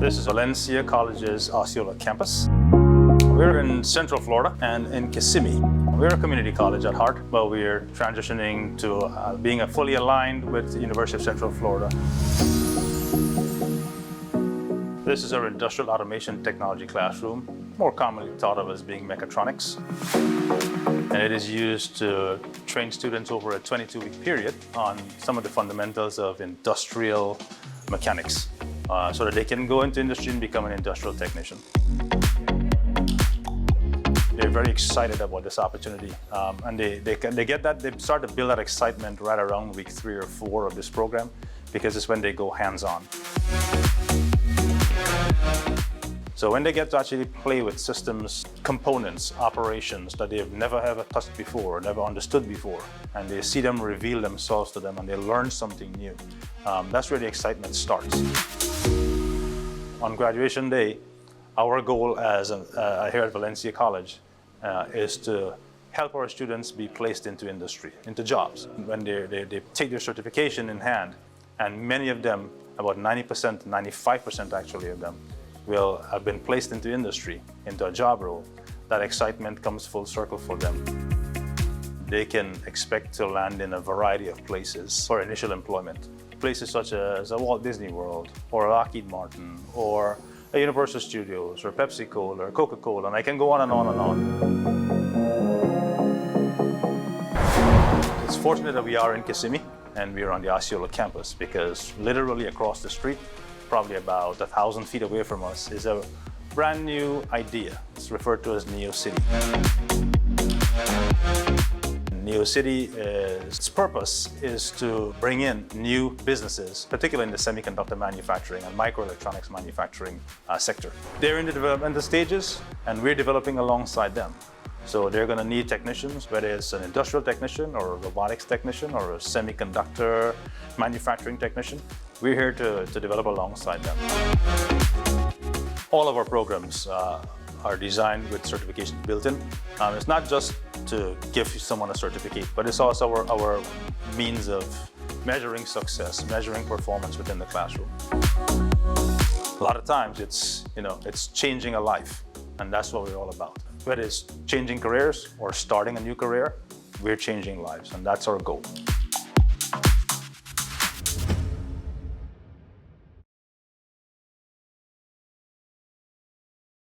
This is Valencia College's Osceola campus. We're in Central Florida and in Kissimmee. We're a community college at heart, but we're transitioning to being fully aligned with the University of Central Florida. This is our industrial automation technology classroom, more commonly thought of as being Mechatronics. And it is used to train students over a 22-week period on some of the fundamentals of industrial mechanics, so that they can go into industry and become an industrial technician. They're very excited about this opportunity, and they start to build that excitement right around week 3 or 4 of this program, because it's when they go hands-on. So when they get to actually play with systems, components, operations that they've never ever touched before, never understood before, and they see them reveal themselves to them and they learn something new, that's where the excitement starts. On graduation day, our goal here at Valencia College is to help our students be placed into industry, into jobs. When they take their certification in hand, and many of them, about 90%, 95% actually of them, will have been placed into industry, into a job role, that excitement comes full circle for them. They can expect to land in a variety of places for initial employment. Places such as a Walt Disney World, or a Lockheed Martin, or a Universal Studios, or PepsiCo, or Coca-Cola, and I can go on and on and on. It's fortunate that we are in Kissimmee and we are on the Osceola campus, because literally across the street, probably about 1,000 feet away from us, is a brand new idea. It's referred to as Neo City. Neo City, its purpose is to bring in new businesses, particularly in the semiconductor manufacturing and microelectronics manufacturing sector. They're in the developmental stages, and we're developing alongside them. So they're going to need technicians, whether it's an industrial technician or a robotics technician or a semiconductor manufacturing technician. We're here to develop alongside them. All of our programs are designed with certification built in. It's not just to give someone a certificate, but it's also our means of measuring success, measuring performance within the classroom. A lot of times it's changing a life, and that's what we're all about. Whether it's changing careers or starting a new career, we're changing lives, and that's our goal.